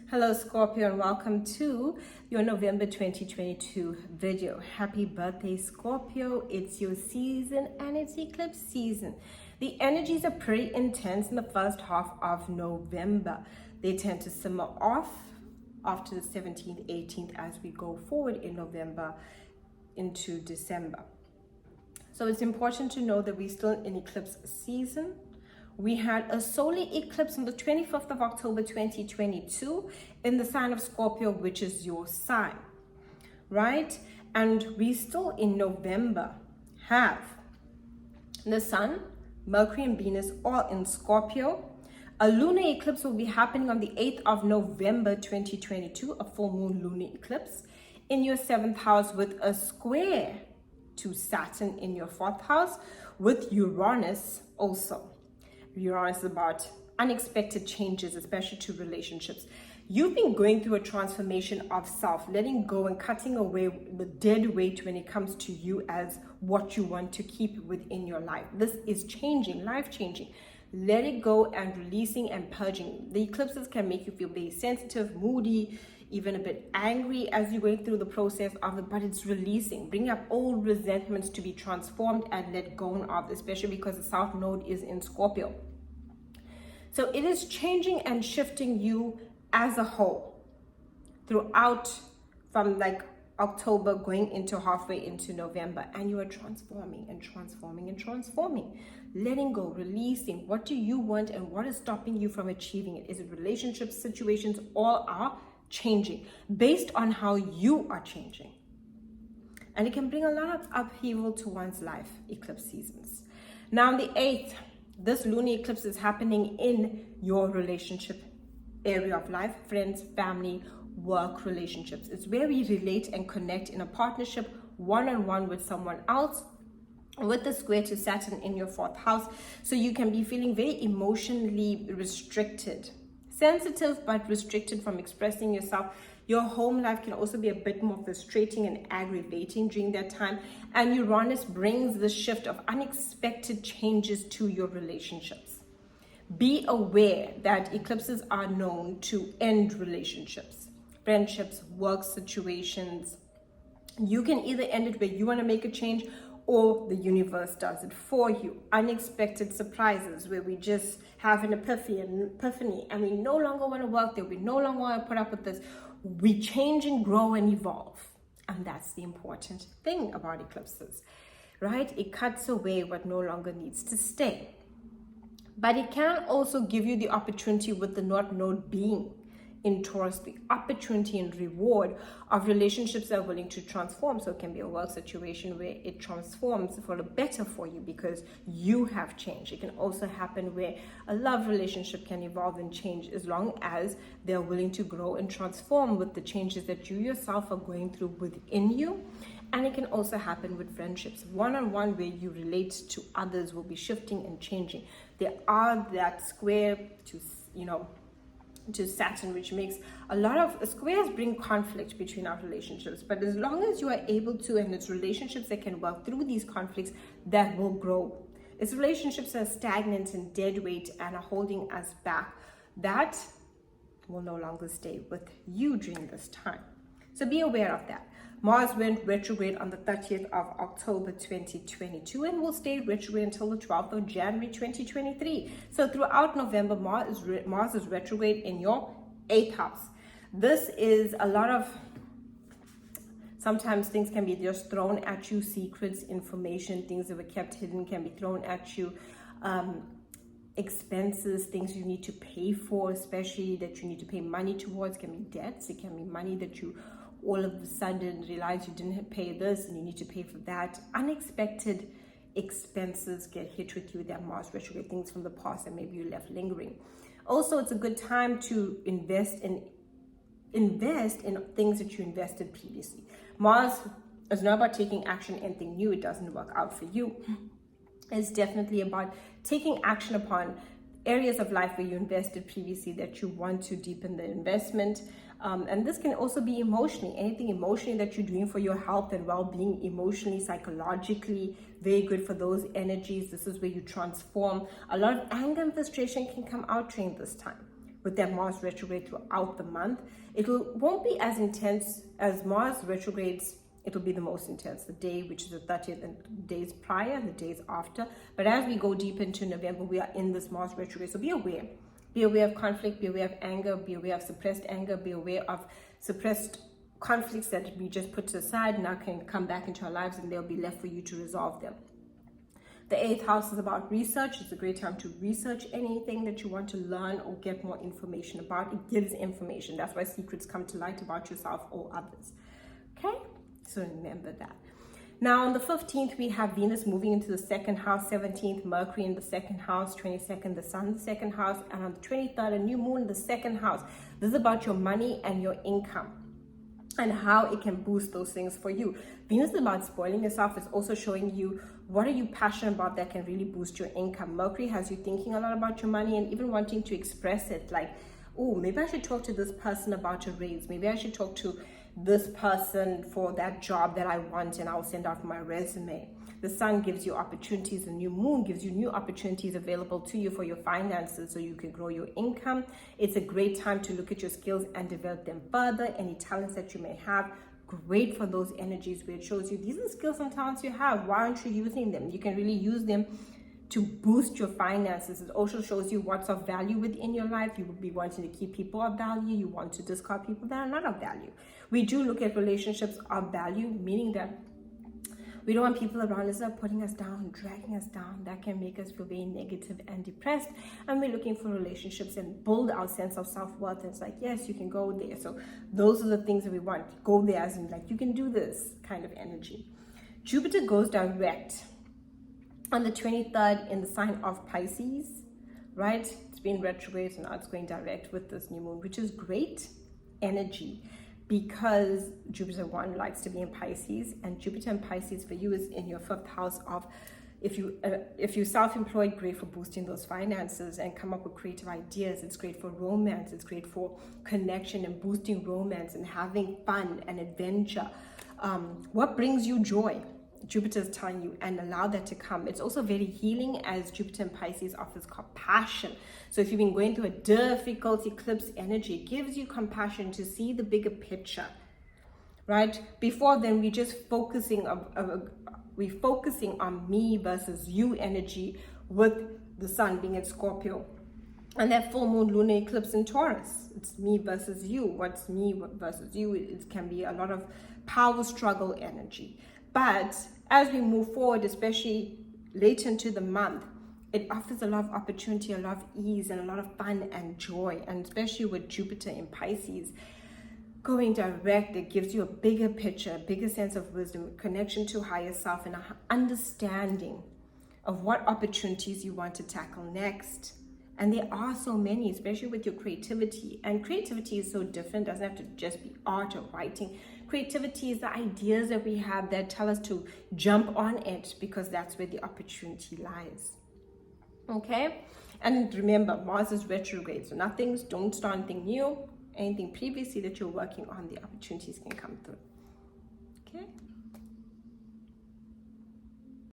Hello Scorpio, and welcome to your November 2022 video. Happy birthday Scorpio. It's your season and it's eclipse season. The energies are pretty intense in the first half of November. They tend to simmer off after the 17th, 18th as we go forward in November into December. So it's important to know that we're still in eclipse season. We had a solar eclipse on the 25th of October 2022 in the sign of Scorpio, which is your sign, right? And we still in November have the Sun, Mercury and Venus all in Scorpio. A lunar eclipse will be happening on the 8th of November 2022, a full moon lunar eclipse in your 7th house with a square to Saturn in your 4th house with Uranus also. Uranus is about unexpected changes, especially to relationships. You've been going through a transformation of self, letting go and cutting away the dead weight when it comes to you as what you want to keep within your life. This is changing, life changing. Let it go and releasing and purging. The eclipses can make you feel very sensitive, moody, even a bit angry as you're going through the process of it, but it's releasing, bringing up old resentments to be transformed and let go of, especially because the South Node is in Scorpio. So it is changing and shifting you as a whole throughout from like October going into halfway into November, and you are transforming and transforming and transforming, letting go, releasing. What do you want and what is stopping you from achieving it? Is it relationships, situations? All are changing based on how you are changing, and it can bring a lot of upheaval to one's life. Eclipse seasons. Now on the 8th, this lunar eclipse is happening in your relationship area of life, friends, family, work, relationships. It's where we relate and connect in a partnership, one-on-one with someone else, with the square to Saturn in your 4th house. So you can be feeling very emotionally restricted, sensitive but restricted from expressing yourself. Your home life can also be a bit more frustrating and aggravating during that time. And Uranus brings the shift of unexpected changes to your relationships. Be aware that eclipses are known to end relationships, friendships, work situations. You can either end it where you want to make a change, or the universe does it for you. Unexpected surprises where we just have an epiphany and we no longer want to work there. We no longer want to put up with this. We change and grow and evolve. And that's the important thing about eclipses, right? It cuts away what no longer needs to stay. But it can also give you the opportunity with the North Node being in Taurus, the opportunity and reward of relationships that are willing to transform. So it can be a work situation where it transforms for the better for you because you have changed. It can also happen where a love relationship can evolve and change as long as they're willing to grow and transform with the changes that you yourself are going through within you. And it can also happen with friendships. One-on-one where you relate to others will be shifting and changing. There are that square to Saturn, which makes a lot of squares bring conflict between our relationships. But as long as you are able to, and it's relationships that can work through these conflicts, that will grow. It's relationships that are stagnant and dead weight and are holding us back, that will no longer stay with you during this time. So be aware of that. Mars went retrograde on the 30th of October 2022 and will stay retrograde until the 12th of January 2023. So throughout November, Mars is retrograde in your 8th house. This is a lot of, sometimes things can be just thrown at you, secrets, information, things that were kept hidden can be thrown at you. Expenses, things you need to pay for, especially that you need to pay money towards, can be debts. It can be money that you all of a sudden realize you didn't pay this and you need to pay for that. Unexpected expenses get hit with you, that Mars retrograde, things from the past that maybe you left lingering. Also, it's a good time to invest in things that you invested previously. Mars is not about taking action, anything new, it doesn't work out for you. It's definitely about taking action upon areas of life where you invested previously that you want to deepen the investment. And this can also be emotionally, anything emotionally that you're doing for your health and well-being, emotionally, psychologically, very good for those energies. This is where you transform. A lot of anger and frustration can come out during this time, with that Mars retrograde throughout the month. Won't be as intense as Mars retrogrades. It'll be the most intense, the day, which is the 30th, and days prior and the days after. But as we go deep into November, we are in this Mars retrograde. So be aware. Be aware of conflict, be aware of anger, be aware of suppressed anger, be aware of suppressed conflicts that we just put aside now can come back into our lives, and they'll be left for you to resolve them. The 8th house is about research. It's a great time to research anything that you want to learn or get more information about. It gives information. That's why secrets come to light about yourself or others. Okay? So remember that. Now on the 15th, we have Venus moving into the second house, 17th, Mercury in the second house, 22nd, the Sun in the second house, and on the 23rd, a new moon in the second house. This is about your money and your income and how it can boost those things for you. Venus is about spoiling yourself. It's also showing you what are you passionate about that can really boost your income. Mercury has you thinking a lot about your money and even wanting to express it, like, oh, maybe I should talk to this person about a raise. Maybe I should talk to this person for that job that I want, and I'll send out my resume. The Sun gives you opportunities. The new moon gives you new opportunities available to you for your finances so you can grow your income. It's a great time to look at your skills and develop them further. Any talents that you may have, great for those energies where it shows you these are skills and talents you have. Why aren't you using them? You can really use them to boost your finances. It also shows you what's of value within your life. You will be wanting to keep people of value. You want to discard people that are not of value. We do look at relationships of value, meaning that we don't want people around us that are putting us down, dragging us down. That can make us feel very negative and depressed. And we're looking for relationships and build our sense of self-worth. And it's like, yes, you can go there. So those are the things that we want. Go there as in like, you can do this kind of energy. Jupiter goes direct on the 23rd in the sign of Pisces, right? It's been retrograde, so now it's going direct with this new moon, which is great energy because Jupiter likes to be in Pisces, and Jupiter in Pisces for you is in your 5th house of, if you're self-employed, great for boosting those finances and come up with creative ideas. It's great for romance. It's great for connection and boosting romance and having fun and adventure. What brings you joy? Jupiter is telling you, and allow that to come. It's also very healing as Jupiter in Pisces offers compassion. So if you've been going through a difficult eclipse energy, it gives you compassion to see the bigger picture, right? Before then, we're just focusing on me versus you energy, with the Sun being at Scorpio. And that full moon lunar eclipse in Taurus, it's me versus you. What's me versus you? It can be a lot of power struggle energy. But as we move forward, especially later into the month, it offers a lot of opportunity, a lot of ease, and a lot of fun and joy. And especially with Jupiter in Pisces going direct, it gives you a bigger picture, a bigger sense of wisdom, connection to higher self, and an understanding of what opportunities you want to tackle next. And there are so many, especially with your creativity. And creativity is so different. It doesn't have to just be art or writing. Creativity is the ideas that we have that tell us to jump on it, because that's where the opportunity lies. Okay? And remember, Mars is retrograde. So don't start anything new. Anything previously that you're working on, the opportunities can come through. Okay?